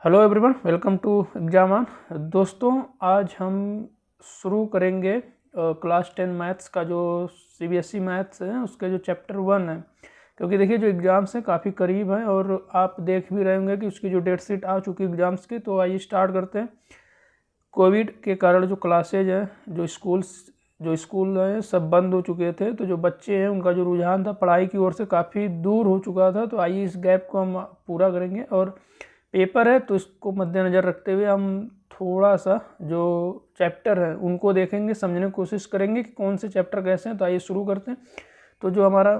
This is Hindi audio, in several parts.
Hello everyone, welcome to exam on. दोस्तों, आज हम शुरू करेंगे क्लास 10 मैथ्स का जो सीबीएसई मैथ्स है उसके जो चैप्टर 1 है। क्योंकि देखिए जो एग्ज़ाम्स हैं काफ़ी करीब हैं और आप देख भी रहे होंगे कि उसकी जो डेट शीट आ चुकी है एग्ज़ाम्स की। तो आइए स्टार्ट करते हैं। कोविड के कारण जो क्लासेज हैं, जो स्कूल हैं सब बंद हो चुके थे, तो जो बच्चे हैं उनका जो रुझान था पढ़ाई की ओर से काफ़ी दूर हो चुका था। तो आइए इस गैप को हम पूरा करेंगे और पेपर है तो इसको मद्देनज़र रखते हुए हम थोड़ा सा जो चैप्टर है उनको देखेंगे, समझने की कोशिश करेंगे कि कौन से चैप्टर कैसे हैं। तो आइए शुरू करते हैं। तो जो हमारा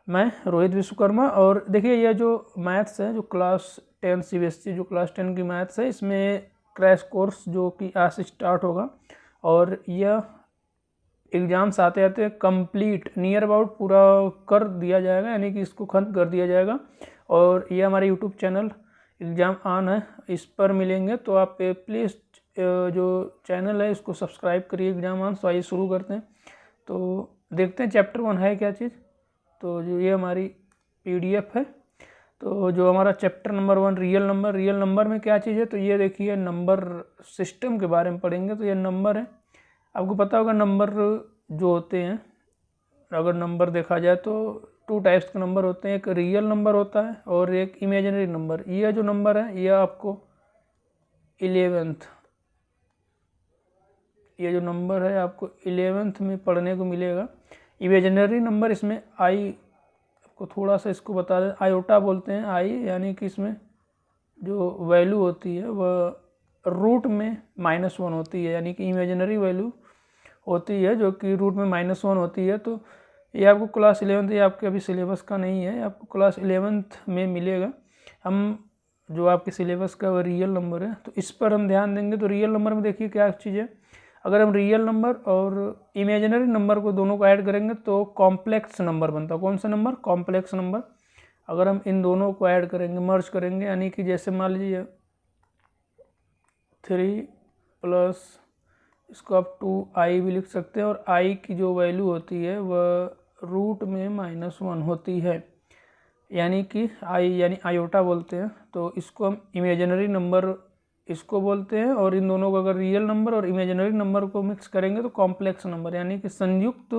मैं रोहित विश्वकर्मा, और देखिए यह जो मैथ्स है जो क्लास 10 सीबीएसई जो क्लास 10 की मैथ्स है, इसमें क्रैश कोर्स जो कि आज से स्टार्ट होगा और यह एग्ज़ाम्स आते आते कंप्लीट नियर अबाउट पूरा कर दिया जाएगा, यानी कि इसको खत्म कर दिया जाएगा। और ये हमारे यूट्यूब चैनल एग्ज़ाम ऑन है, इस पर मिलेंगे। तो आप प्लीज़ जो चैनल है इसको सब्सक्राइब करिए एग्ज़ाम ऑन। तो आइए शुरू करते हैं। तो देखते हैं चैप्टर 1 है क्या चीज़। तो जो ये हमारी पीडीएफ है, तो जो हमारा चैप्टर नंबर 1 रियल नंबर में क्या चीज़ है, तो ये देखिए नंबर सिस्टम के बारे में पढ़ेंगे। तो ये नंबर है, आपको पता होगा नंबर जो होते हैं, अगर नंबर देखा जाए तो 2 टाइप्स के नंबर होते हैं। एक रियल नंबर होता है और एक इमेजिनरी नंबर। यह जो नंबर है यह आपको 11th, ये जो नंबर है आपको 11th में पढ़ने को मिलेगा। इमेजिनरी नंबर, इसमें आई आपको थोड़ा सा इसको बता दें, आयोटा बोलते हैं आई, यानी कि इसमें जो वैल्यू होती है वह रूट में -1 होती है, यानी कि इमेजिनरी वैल्यू होती है जो कि रूट में -1 होती है। तो ये आपको क्लास 11th, ये आपके अभी सिलेबस का नहीं है, आपको क्लास 11th में मिलेगा। हम जो आपके सिलेबस का वो रियल नंबर है तो इस पर हम ध्यान देंगे। तो रियल नंबर में देखिए क्या चीज़ है, अगर हम रियल नंबर और इमेजिनरी नंबर को दोनों को ऐड करेंगे तो कॉम्प्लेक्स नंबर बनता है। कौन सा नंबर? Complex number. अगर हम इन दोनों को ऐड करेंगे, मर्ज करेंगे, यानी कि जैसे मान लीजिए 3 प्लस इसको आप 2i भी लिख सकते हैं, और i की जो वैल्यू होती है वह रूट में -1 होती है, यानी कि i यानी आयोटा बोलते हैं। तो इसको हम इमेजिनरी नंबर इसको बोलते हैं, और इन दोनों को अगर रियल नंबर और इमेजिनरी नंबर को मिक्स करेंगे तो कॉम्प्लेक्स नंबर यानी कि संयुक्त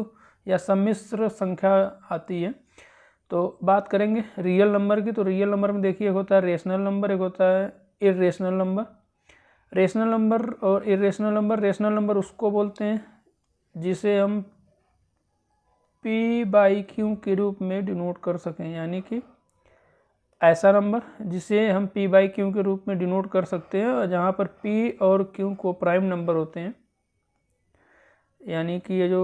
या सम्मिश्र संख्या आती है। तो बात करेंगे रियल नंबर की। तो रियल नंबर में देखिए एक होता है रेशनल नंबर, एक होता है इरेशनल नंबर। रेशनल नंबर और इरेशनल नंबर, रेशनल नंबर उसको बोलते हैं जिसे हम p/q के रूप में डिनोट कर सकें, यानी कि ऐसा नंबर जिसे हम p/q के रूप में डिनोट कर सकते हैं जहाँ पर p और q को प्राइम नंबर होते हैं। यानी कि ये जो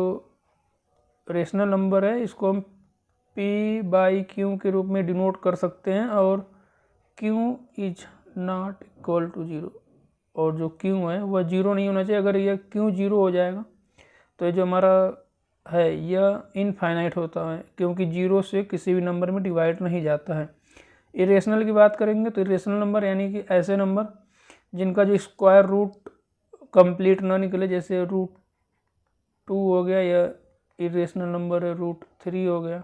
रेशनल नंबर है इसको हम p/q के रूप में डिनोट कर सकते हैं, और q is not equal to 0, और जो q है वह 0 नहीं होना चाहिए। अगर यह q 0 हो जाएगा तो ये जो हमारा है यह इनफाइनाइट होता है, क्योंकि 0 से किसी भी नंबर में डिवाइड नहीं जाता है। इरेशनल की बात करेंगे तो इरेशनल नंबर यानी कि ऐसे नंबर जिनका जो स्क्वायर रूट कंप्लीट ना निकले, जैसे √2 हो गया, या इरेशनल नंबर है √3 हो गया,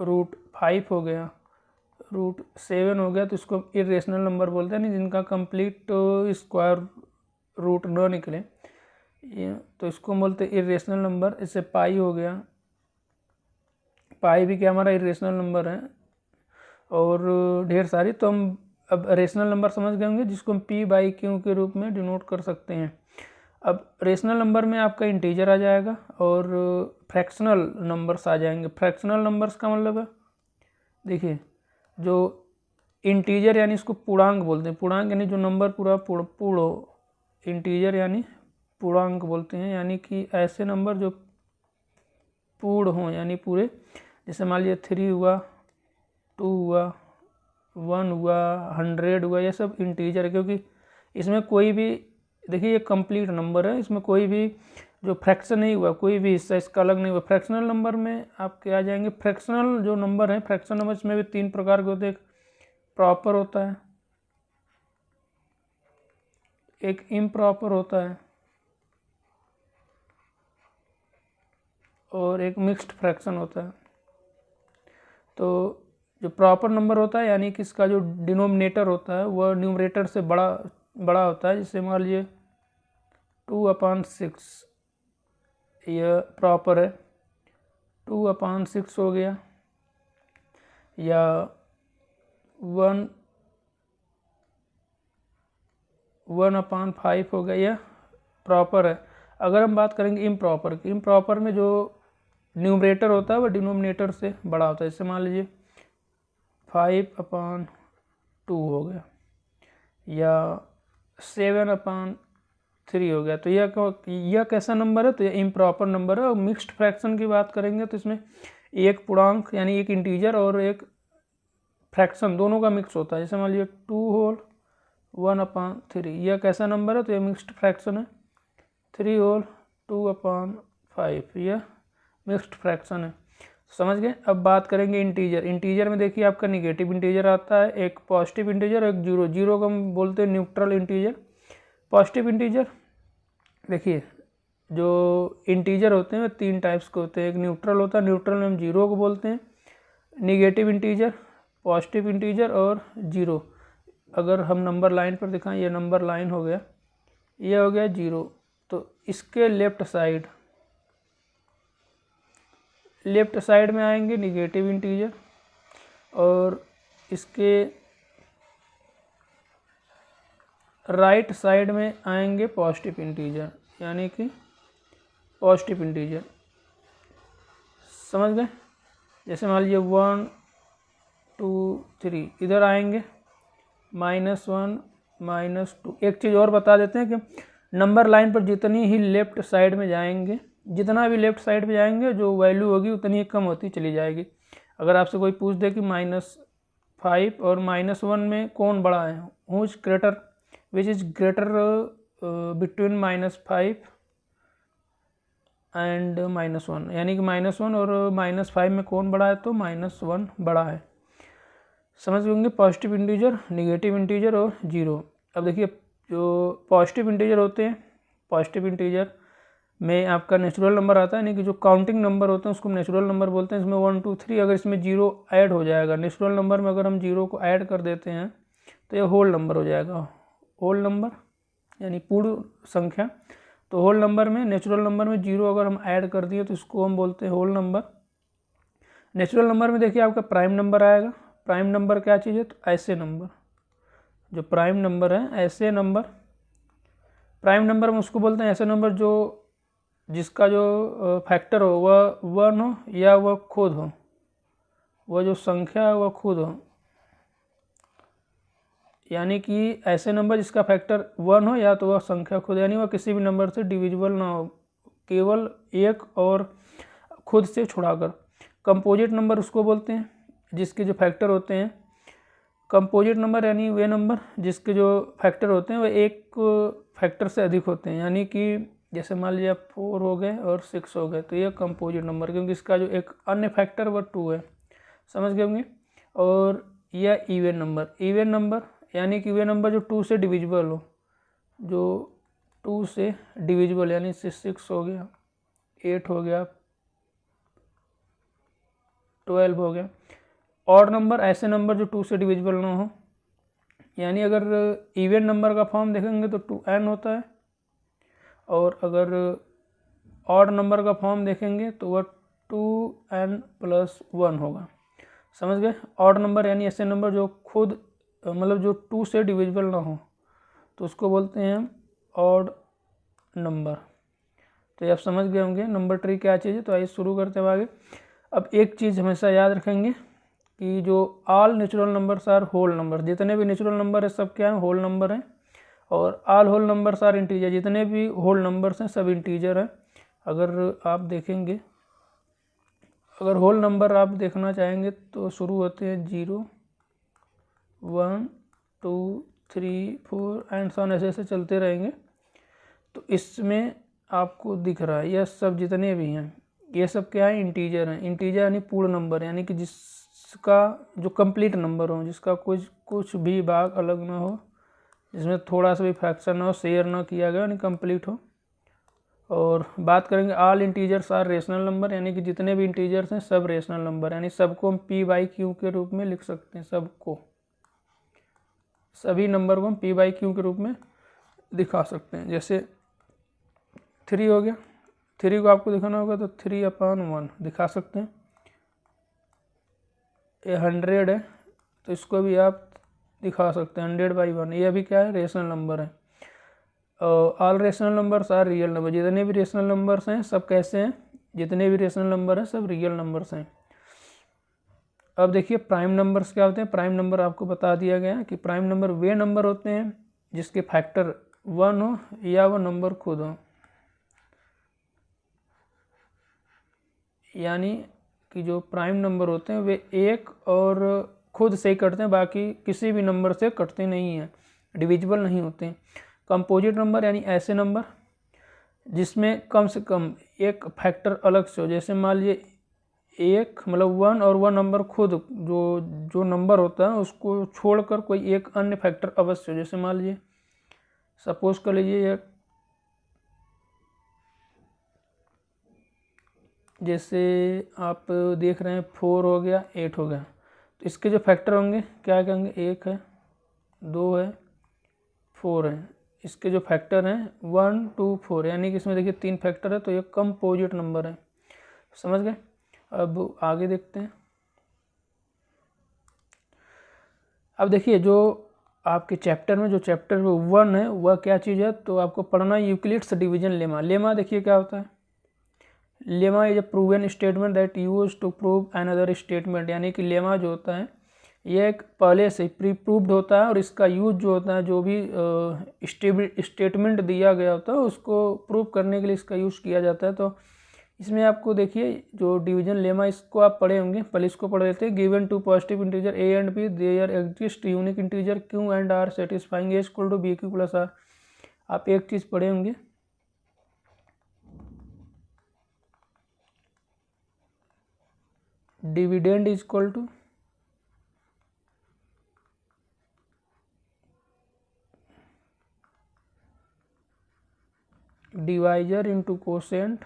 √5 हो गया, √7 हो गया, तो इसको इरेशनल नंबर बोलते हैं, नहीं जिनका कंप्लीट स्क्वायर रूट ना निकले, तो इसको बोलते हैं इरेशनल नंबर। इससे पाई हो गया, पाई भी क्या हमारा इरेशनल नंबर है, और ढेर सारी। तो हम अब रेशनल नंबर समझ गए होंगे जिसको हम p/q के रूप में डिनोट कर सकते हैं। अब रेशनल नंबर में आपका इंटीजर आ जाएगा और फ्रैक्शनल नंबर्स आ जाएंगे। फ्रैक्शनल नंबर्स का मतलब है, देखिए जो इंटीजर यानी इसको पूर्णांक बोलते हैं। पूर्णांक यानी जो नंबर पूरा पूर्ण हो, इंटीजर यानी पूर्णांक बोलते हैं, यानी कि ऐसे नंबर जो पूर्ण हों यानी पूरे। जैसे मान लीजिए 3 हुआ, 2 हुआ, 1 हुआ, 100 हुआ, ये सब इंटीजर है, क्योंकि इसमें कोई भी, देखिए ये कंप्लीट नंबर है, इसमें कोई भी जो फ्रैक्शन नहीं हुआ, कोई भी हिस्सा इसका अलग नहीं हुआ। फ्रैक्शनल नंबर में आपके आ जाएंगे फ्रैक्शनल जो नंबर है। फ्रैक्शनल नंबर इसमें भी 3 प्रकार के होते हैं, एक प्रॉपर होता है, एक इम्प्रॉपर होता है, और एक मिक्स्ड फ्रैक्शन होता है। तो जो प्रॉपर नंबर होता है यानी कि इसका जो डिनोमिनेटर होता है वह न्यूमरेटर से बड़ा होता है। जैसे मान लीजिए 2/6 यह प्रॉपर है, 2/6 हो गया, या 1/5 हो गया, यह प्रॉपर है। अगर हम बात करेंगे इम्प्रॉपर की, इम्प्रॉपर में जो न्यूमरेटर होता है वह डिनोमिनेटर से बड़ा होता है। जैसे मान लीजिए 5/2 हो गया, या 7/3 हो गया। तो यह कैसा नंबर है? तो यह इम्प्रॉपर नंबर है। और मिक्स्ड फ्रैक्शन की बात करेंगे तो इसमें एक पूर्णांक यानी एक इंटीजर और एक फ्रैक्शन दोनों का मिक्स होता है। जैसे मान लीजिए 2 होल 1/3, यह कैसा नंबर है? तो यह मिक्स्ड फ्रैक्शन है। 3 होल 2/5, यह मिक्स्ड फ्रैक्शन है। समझ गए? अब बात करेंगे इंटीजर। इंटीजर में देखिए आपका निगेटिव इंटीजर आता है, एक पॉजिटिव इंटीजर, एक जीरो। जीरो को हम बोलते हैं न्यूट्रल इंटीजर। पॉजिटिव इंटीजर देखिए जो इंटीजर होते हैं वो 3 टाइप्स के होते हैं। एक न्यूट्रल होता है, न्यूट्रल में हम जीरो को बोलते हैं। निगेटिव इंटीजर, पॉजिटिव इंटीजर और जीरो। अगर हम नंबर लाइन पर दिखाएं, ये नंबर लाइन हो गया, ये हो गया जीरो। तो इसके लेफ्ट साइड में आएंगे निगेटिव इंटीजर, और इसके राइट साइड में आएंगे पॉजिटिव इंटीजर, यानी कि पॉजिटिव इंटीजर। समझ गए? जैसे मान लीजिए 1 2 3, इधर आएंगे -1 -2। एक चीज़ और बता देते हैं कि नंबर लाइन पर जितनी ही लेफ्ट साइड में जाएंगे, जितना भी लेफ्ट साइड में जाएंगे, जो वैल्यू होगी उतनी ही कम होती चली जाएगी। अगर आपसे कोई पूछ दे कि -5 और -1 में कौन बड़ा है, which is greater between -5 and -1, यानी कि -1 और -5 में कौन बड़ा है? तो -1 बड़ा है। समझ होंगे? पॉजिटिव इंटीजर, निगेटिव इंटीजर और जीरो। अब देखिए जो पॉजिटिव इंटीजर होते हैं, पॉजिटिव इंटीजर में आपका नेचुरल नंबर आता है, यानी कि जो काउंटिंग नंबर होते हैं उसको नेचुरल नंबर बोलते हैं। इसमें 1 2 3, अगर इसमें जीरो ऐड हो जाएगा, नेचुरल नंबर में अगर हम जीरो को ऐड कर देते हैं तो ये होल नंबर हो जाएगा। होल नंबर यानी पूर्ण संख्या। तो होल नंबर में, नेचुरल नंबर में जीरो अगर हम ऐड कर दिए तो इसको हम बोलते हैं होल नंबर। नेचुरल नंबर में देखिए आपका प्राइम नंबर आएगा। प्राइम नंबर क्या चीज़ है? तो ऐसे नंबर, जो प्राइम नंबर है, ऐसे नंबर। प्राइम नंबर में उसको बोलते हैं ऐसे नंबर जिसका जो फैक्टर हो वह 1 हो या वह खुद हो, वह जो संख्या है वह खुद हो। यानी कि ऐसे नंबर जिसका फैक्टर 1 हो या तो वह संख्या खुद, यानी वह किसी भी नंबर से डिविजिबल ना हो, केवल एक और खुद से छुड़ाकर। कंपोजिट नंबर उसको बोलते हैं जिसके जो फैक्टर होते हैं, कंपोजिट नंबर यानी वे नंबर जिसके जो फैक्टर होते हैं वह एक फैक्टर से अधिक होते हैं। यानी कि जैसे मान लीजिए 4 हो गए और 6 हो गए, तो यह कंपोजिट नंबर, क्योंकि इसका जो एक अन्य फैक्टर वह 2 है। समझ गए होंगे? और यह इवन नंबर यानी कि वे नंबर जो 2 से डिविजिबल हो, जो 2 से डिविजिबल, यानी 6 हो गया, 8 हो गया, 12 हो गया। ऑड नंबर ऐसे नंबर जो 2 से डिविजिबल ना हो, यानी अगर इवन नंबर का फॉर्म देखेंगे तो 2n होता है, और अगर ऑड नंबर का फॉर्म देखेंगे तो वह 2n+1 होगा। समझ गए? ऑड नंबर यानी ऐसे नंबर जो खुद मतलब जो 2 से डिविजिबल ना हो, तो उसको बोलते हैं ऑड नंबर। तो ये आप समझ गए होंगे नंबर ट्री क्या चीज़ है। तो आइए शुरू करते हैं आगे। अब एक चीज़ हमेशा याद रखेंगे कि जो all natural numbers are whole number, जितने भी नेचुरल नंबर है सब क्या है? होल नंबर हैं। और all whole numbers are integer, जितने भी होल नंबर्स हैं सब इंटीजर हैं। अगर आप देखेंगे, अगर होल नंबर आप देखना चाहेंगे तो शुरू होते हैं 0 1 2 3 4 एंड सो ऑन, ऐसे चलते रहेंगे। तो इसमें आपको दिख रहा है यह सब जितने भी हैं ये सब क्या है? इंटीजर हैं। इंटीजर यानी पूर्ण नंबर, यानी कि जिसका जो कंप्लीट नंबर हो, जिसका कुछ भी भाग अलग ना हो, जिसमें थोड़ा सा भी फ्रैक्शन ना हो, शेयर ना किया गया, यानी कंप्लीट हो। और बात करेंगे all integers are rational number, यानी कि जितने भी इंटीजर्स हैं सब रेशनल नंबर, यानी सबको हम पी बाई क्यू के रूप में लिख सकते हैं। सबको, सभी नंबर को हम पी बाई क्यू के रूप में दिखा सकते हैं। जैसे 3 हो गया, 3 को आपको दिखाना होगा तो 3/1 दिखा सकते हैं। ये 100 है तो इसको भी आप दिखा सकते हैं 100/1। ये अभी क्या है, रेशनल नंबर है। All rational numbers are real number, जितने भी रेशनल नंबर्स हैं सब कैसे हैं, जितने भी रेशनल नंबर हैं सब रियल नंबर्स हैं। अब देखिए प्राइम नंबर्स क्या होते हैं। प्राइम नंबर आपको बता दिया गया है कि प्राइम नंबर वे नंबर होते हैं जिसके फैक्टर 1 हो या वो नंबर खुद हो, यानी कि जो प्राइम नंबर होते हैं वे एक और खुद से ही कटते हैं, बाकी किसी भी नंबर से कटते नहीं हैं, डिविजिबल नहीं होते हैं। कंपोजिट नंबर यानी ऐसे नंबर जिसमें कम से कम एक फैक्टर अलग से हो, जैसे मान लीजिए एक मतलब 1 और 1 नंबर खुद जो नंबर होता है उसको छोड़कर कोई एक अन्य फैक्टर अवश्य हो। जैसे मान लीजिए सपोज कर लीजिए जैसे आप देख रहे हैं 4 हो गया 8 हो गया, तो इसके जो फैक्टर होंगे क्या कहेंगे, 1 है 2 है 4 है। इसके जो फैक्टर हैं 1 2 4, यानी कि इसमें देखिए 3 फैक्टर है, तो ये कंपोजिट नंबर है। समझ गए। अब आगे देखते हैं। अब देखिए जो आपके चैप्टर में जो चैप्टर 1 है वह क्या चीज़ है, तो आपको पढ़ना यूक्लिड्स डिवीजन लेमा। लेमा देखिए क्या होता है। Lemma is a proven statement that use to prove another statement, यानी कि लेमा जो होता है ये एक पहले से प्री प्रूव्ड होता है और इसका यूज जो होता है जो भी स्टेटमेंट दिया गया होता है उसको प्रूव करने के लिए इसका यूज़ किया जाता है। तो इसमें आपको देखिए जो डिवीजन लेमा इसको आप पढ़े होंगे, पहले इसको पढ़ लेते हैं। Given two positive integer a and b there exist unique integer q and r satisfying a equal to B Q plus r. आप एक चीज़ पढ़े होंगे, dividend is equal to divisor into quotient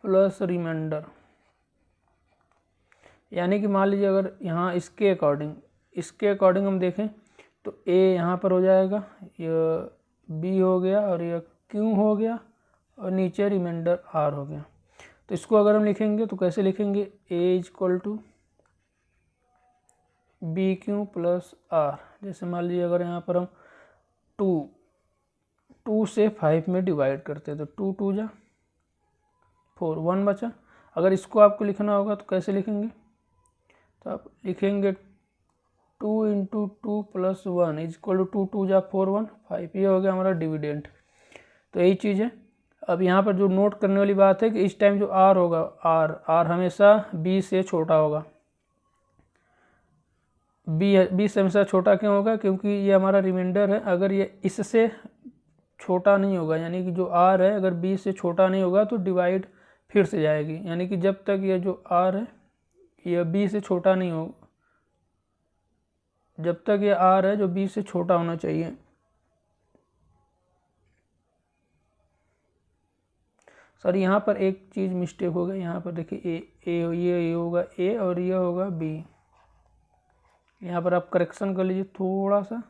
plus remainder. यानी कि मान लीजिए अगर यहाँ इसके अकॉर्डिंग हम देखें तो ए यहाँ पर हो जाएगा, यह बी हो गया और यह क्यू हो गया और नीचे रिमाइंडर आर हो गया। तो इसको अगर हम लिखेंगे तो कैसे लिखेंगे, A is equal to B Q plus R. जैसे मान लीजिए अगर यहाँ पर हम 2 से 5 में डिवाइड करते हैं तो 2 2 जा 4, 1 बचा। अगर इसको आपको लिखना होगा तो कैसे लिखेंगे, तो आप लिखेंगे 2 × 2 + 1 इज इक्वल टू 2 2 जा 4 1 5। ये हो गया हमारा डिविडेंड। तो यही चीज़ है। अब यहाँ पर जो नोट करने वाली बात है कि इस टाइम जो आर होगा, आर हमेशा बी से छोटा होगा। बी से हमेशा छोटा क्यों होगा, क्योंकि ये हमारा रिमाइंडर है। अगर ये इससे छोटा नहीं होगा, यानी कि जो आर है अगर बी से छोटा नहीं होगा तो डिवाइड फिर से जाएगी। यानी कि जब तक ये जो आर है ये बी से छोटा नहीं होगा, जब तक ये आर है जो बी से छोटा होना चाहिए। सर यहाँ पर एक चीज़ मिस्टेक हो गई, यहाँ पर देखिए ये होगा ए और ये होगा बी। यहाँ पर आप करेक्शन कर लीजिए थोड़ा सा।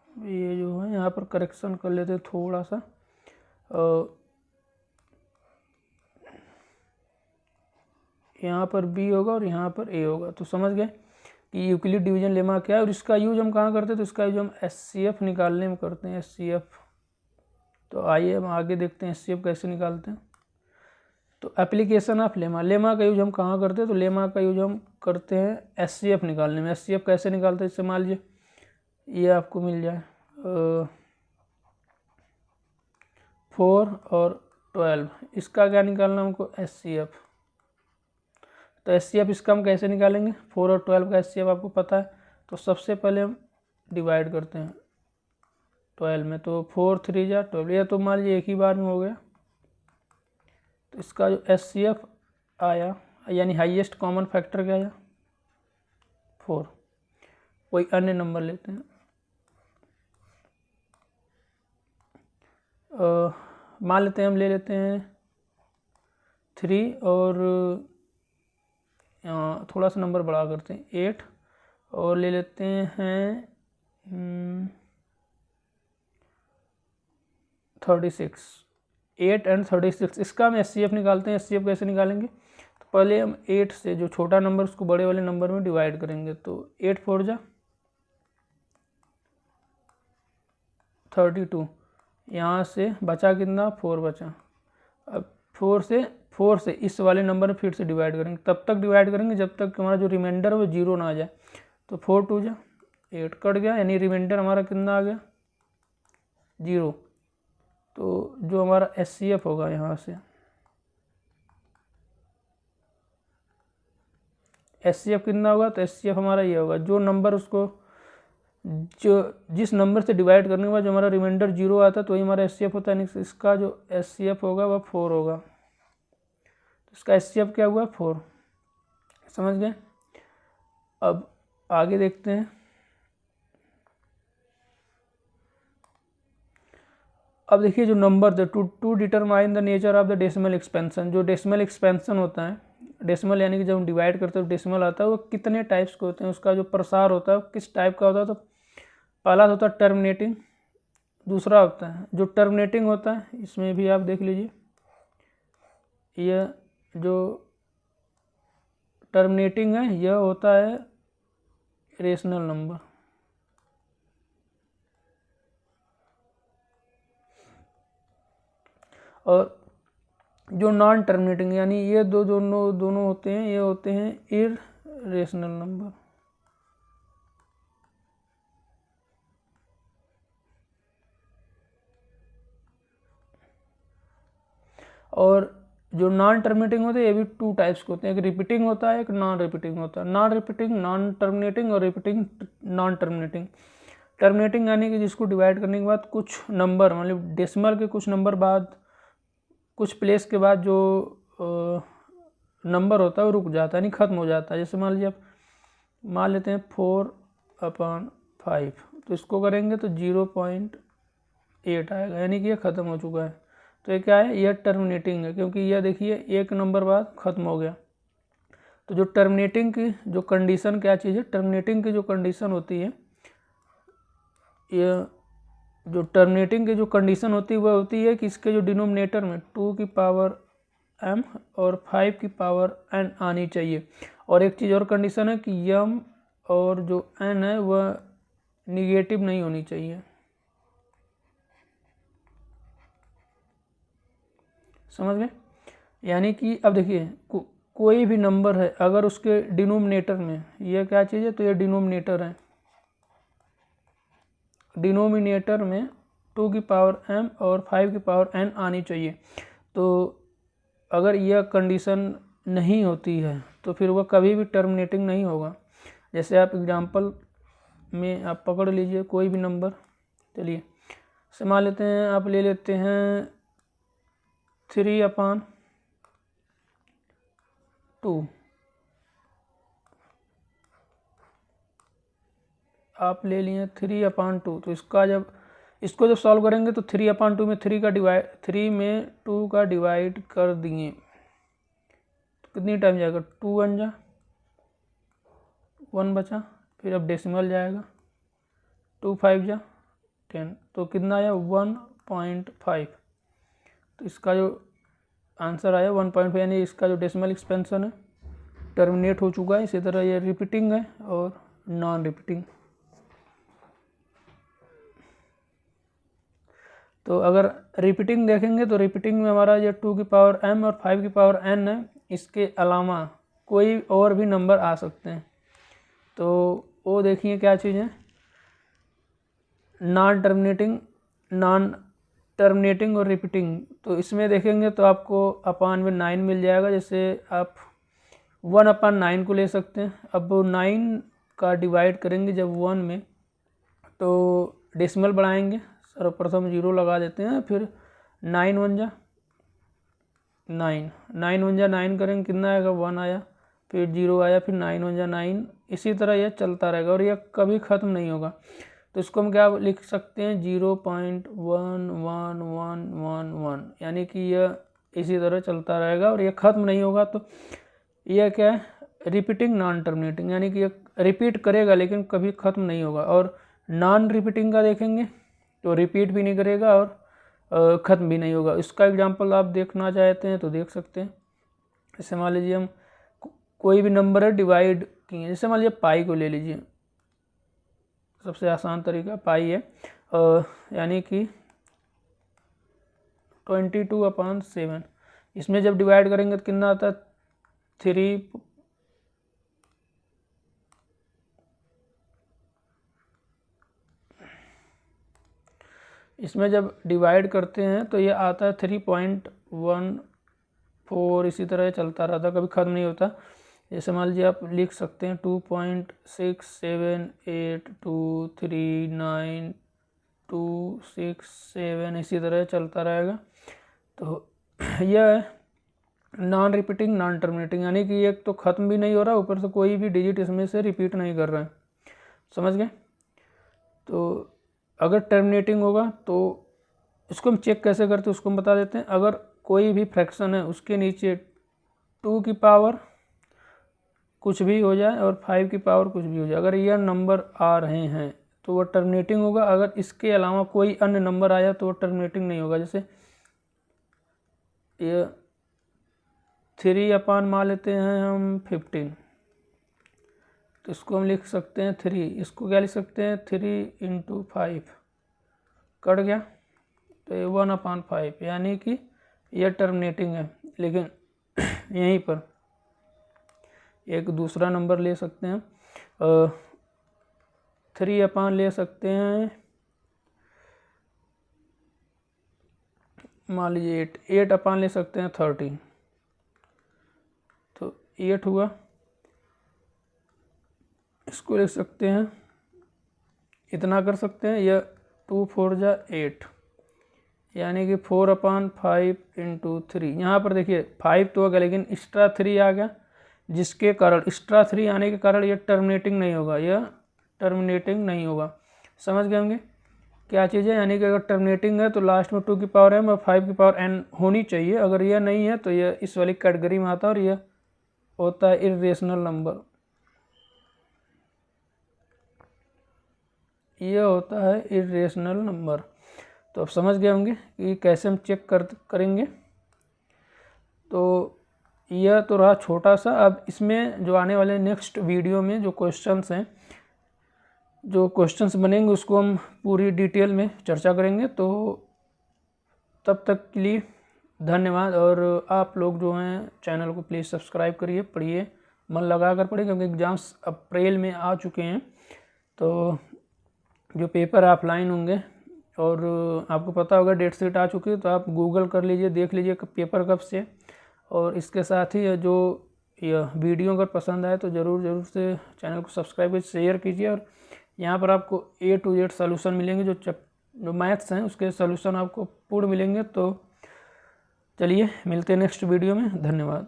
ये जो है यहाँ पर करेक्शन कर लेते थोड़ा सा। यहाँ पर बी होगा और यहाँ पर ए होगा। तो समझ गए कि यूक्लिड डिवीजन लेमा क्या है और इसका यूज हम कहाँ करते हैं, तो इसका यूज हम एचसीएफ निकालने में करते हैं, एचसीएफ। तो आइए हम आगे देखते हैं एचसीएफ कैसे निकालते हैं। तो एप्लीकेशन ऑफ लेमा का यूज हम कहाँ करते हैं, तो लेमा का यूज हम करते हैं एचसीएफ निकालने में। एचसीएफ कैसे निकालते हैं, इससे मान लीजिए ये आपको मिल जाए 4 और 12, इसका क्या निकालना हमको, एचसीएफ। तो एचसीएफ इसका हम कैसे निकालेंगे, 4 और 12 का एचसीएफ आपको पता है। तो सबसे पहले हम डिवाइड करते हैं 12 में, तो 4 3 जा 12। यह तो मान लीजिए एक ही बार में हो गया, तो इसका जो HCF आया यानी हाईएस्ट कॉमन फैक्टर क्या आया 4। कोई अन्य नंबर लेते हैं, मान लेते हैं हम ले लेते हैं 3 और थोड़ा सा नंबर बढ़ा करते हैं 8 और ले लेते हैं 36। 8 एंड 36 इसका हम HCF निकालते हैं। HCF कैसे निकालेंगे, तो पहले हम 8 से जो छोटा नंबर उसको बड़े वाले नंबर में डिवाइड करेंगे। तो 8 4 जा 32, यहाँ से बचा कितना 4 बचा। अब 4 से इस वाले नंबर में फिर से डिवाइड करेंगे, तब तक डिवाइड करेंगे जब तक हमारा जो रिमाइंडर है वो 0 ना आ जाए। तो 4 2 जा 8 कट गया, यानी रिमाइंडर हमारा कितना आ गया 0। तो जो हमारा HCF होगा यहाँ से HCF कितना होगा, तो HCF हमारा ये होगा जो नंबर उसको जो जिस नंबर से डिवाइड करने के बाद जो हमारा रिमाइंडर 0 आता है तो वही हमारा HCF होता है। इसका जो HCF होगा वह 4 होगा। तो इसका HCF क्या हुआ 4, समझ गए। अब आगे देखते हैं। अब देखिए जो नंबर थे to determine the nature of the decimal expansion. जो डेसिमल एक्सपेंशन होता है, डेसिमल यानी कि जब हम डिवाइड करते हैं डेसिमल आता है, वो कितने टाइप्स के होते हैं, उसका जो प्रसार होता है वो किस टाइप का होता है। तो पहला होता है टर्मिनेटिंग, दूसरा होता है जो टर्मिनेटिंग होता है, इसमें भी आप देख लीजिए यह जो टर्मिनेटिंग है यह होता है रेशनल नंबर। और जो नॉन टर्मिनेटिंग यानी ये दोनों होते हैं, ये होते हैं इररेशनल नंबर। और जो नॉन टर्मिनेटिंग होते हैं ये भी 2 टाइप्स के होते हैं, एक रिपीटिंग होता है, एक नॉन रिपीटिंग होता है। नॉन रिपीटिंग नॉन टर्मिनेटिंग और रिपीटिंग नॉन टर्मिनेटिंग। टर्मिनेटिंग यानी कि जिसको डिवाइड करने के बाद कुछ नंबर मतलब डेसिमल के कुछ नंबर बाद कुछ प्लेस के बाद जो नंबर होता है वो रुक जाता है, यानी ख़त्म हो जाता है। जैसे मान लीजिए आप मान लेते हैं 4/5, तो इसको करेंगे तो 0.8 आएगा, यानी कि यह ख़त्म हो चुका है। तो ये क्या है, यह टर्मिनेटिंग है, क्योंकि यह देखिए एक नंबर बाद ख़त्म हो गया। तो जो टर्मिनेटिंग की जो कंडीशन क्या चीज़ है, टर्मिनेटिंग की जो कंडीशन होती है, यह जो टर्मिनेटिंग की जो कंडीशन होती है वह होती है कि इसके जो डिनोमिनेटर में 2 की पावर m और 5 की पावर n आनी चाहिए। और एक चीज़ और कंडीशन है कि m और जो n है वह निगेटिव नहीं होनी चाहिए, समझ गए। यानी कि अब देखिए कोई भी नंबर है अगर उसके डिनोमिनेटर में यह क्या चीज़ है, तो यह डिनोमिनेटर है, डिनोमिनेटर में 2 की पावर m और 5 की पावर n आनी चाहिए। तो अगर यह कंडीशन नहीं होती है तो फिर वह कभी भी टर्मिनेटिंग नहीं होगा। जैसे आप एग्जांपल में आप पकड़ लीजिए कोई भी नंबर, चलिए से मान लेते हैं, आप ले लेते हैं 3/2, आप ले लिए 3/2। तो इसको जब सॉल्व करेंगे तो 3/2 में 3 में 2 का डिवाइड कर दिए तो कितनी टाइम जाएगा, 2 1 जा 1 बचा, फिर अब डेसिमल जाएगा 2 5 जा 10, तो कितना आया 1.5। तो इसका जो आंसर आया 1.5, यानी इसका जो डेसिमल एक्सपेंशन है टर्मिनेट हो चुका है। इसी तरह ये रिपीटिंग है और नॉन रिपीटिंग। तो अगर रिपीटिंग देखेंगे तो रिपीटिंग में हमारा ये 2 की पावर m और 5 की पावर n है, इसके अलावा कोई और भी नंबर आ सकते हैं। तो वो देखिए क्या चीज़ है, नॉन टर्मिनेटिंग और रिपीटिंग। तो इसमें देखेंगे तो आपको अपान में 9 मिल जाएगा। जैसे आप 1/9 को ले सकते हैं। अब 9 का डिवाइड करेंगे जब 1 में तो डेसिमल बढ़ाएंगे, सर्वप्रथम 0 लगा देते हैं, फिर 9 1 जा 9, 9 वन जा 9 करेंगे कितना आएगा 1 आया, फिर 0 आया, फिर 9 वन जा 9, इसी तरह यह चलता रहेगा और यह कभी ख़त्म नहीं होगा। तो इसको हम क्या लिख सकते हैं 0.11111, यानी कि यह इसी तरह चलता रहेगा और यह ख़त्म नहीं होगा। तो यह क्या है रिपीटिंग नॉन टर्मिनेटिंग, यानी कि यह रिपीट करेगा लेकिन कभी ख़त्म नहीं होगा। और नॉन रिपीटिंग का देखेंगे तो रिपीट भी नहीं करेगा और ख़त्म भी नहीं होगा। इसका एग्जांपल आप देखना चाहते हैं तो देख सकते हैं। जैसे मान लीजिए हम कोई भी नंबर है डिवाइड किए, जैसे मान लीजिए पाई को ले लीजिए, सबसे आसान तरीका पाई है, यानी कि 22/7। इसमें जब डिवाइड करेंगे तो कितना आता है 3, इसमें जब डिवाइड करते हैं तो ये आता है 3.14, इसी तरह चलता रहता, कभी ख़त्म नहीं होता। जैसे मान लीजिए आप लिख सकते हैं 2.678239267, इसी तरह चलता रहेगा। तो यह है नॉन रिपीटिंग नॉन टर्मिनेटिंग, यानी कि एक तो ख़त्म भी नहीं हो रहा, ऊपर से कोई भी डिजिट इसमें से रिपीट नहीं कर रहा है। समझ गए? तो अगर टर्मिनेटिंग होगा तो इसको हम चेक कैसे करते हैं उसको हम बता देते हैं। अगर कोई भी फ्रैक्शन है उसके नीचे 2 की पावर कुछ भी हो जाए और 5 की पावर कुछ भी हो जाए, अगर यह नंबर आ रहे हैं तो वह टर्मिनेटिंग होगा। अगर इसके अलावा कोई अन्य नंबर आया तो वह टर्मिनेटिंग नहीं होगा। जैसे ये 3 अपान मान लेते हैं हम 15, तो इसको हम लिख सकते हैं 3, इसको क्या लिख सकते हैं 3 × 5, कट गया तो ये 1/5, यानी कि यह टर्मिनेटिंग है। लेकिन यहीं पर एक दूसरा नंबर ले सकते हैं, 3 अपान ले सकते हैं, मान लीजिए 8 अपान ले सकते हैं 13, तो 8 हुआ। इसको लिख सकते हैं, इतना कर सकते हैं, यह 2 4 जा 8, यानी कि 4/5 × 3। यहाँ पर देखिए 5 तो आ गया लेकिन एक्स्ट्रा 3 आ गया, जिसके कारण एक्स्ट्रा 3 आने के कारण यह टर्मिनेटिंग नहीं होगा, यह टर्मिनेटिंग नहीं होगा। समझ गए होंगे क्या चीज़ है? यानी कि अगर टर्मिनेटिंग है तो लास्ट में 2 की पावर m और 5 की पावर n होनी चाहिए। अगर यह नहीं है तो यह इस वाली कैटेगरी में आता है और यह होता है इर्रेशनल नंबर, यह होता है इर्रेशनल नंबर। तो अब समझ गए होंगे कि कैसे हम चेक करेंगे। तो यह तो रहा छोटा सा। अब इसमें जो आने वाले नेक्स्ट वीडियो में जो क्वेश्चंस हैं, जो क्वेश्चंस बनेंगे उसको हम पूरी डिटेल में चर्चा करेंगे। तो तब तक के लिए धन्यवाद। और आप लोग जो हैं चैनल को प्लीज़ सब्सक्राइब करिए, पढ़िए, मन लगा कर पढ़िए, क्योंकि एग्ज़ाम्स अप्रैल में आ चुके हैं। तो जो पेपर ऑफलाइन होंगे और आपको पता होगा डेट शीट आ चुकी है, तो आप गूगल कर लीजिए, देख लीजिए पेपर कब से। और इसके साथ ही जो यह वीडियो अगर पसंद आए तो ज़रूर से चैनल को सब्सक्राइब कीजिए, शेयर कीजिए। और यहाँ पर आपको A to Z सॉल्यूशन मिलेंगे, जो मैथ्स हैं उसके सॉल्यूशन आपको पूर्ण मिलेंगे। तो चलिए मिलते हैं नेक्स्ट वीडियो में, धन्यवाद।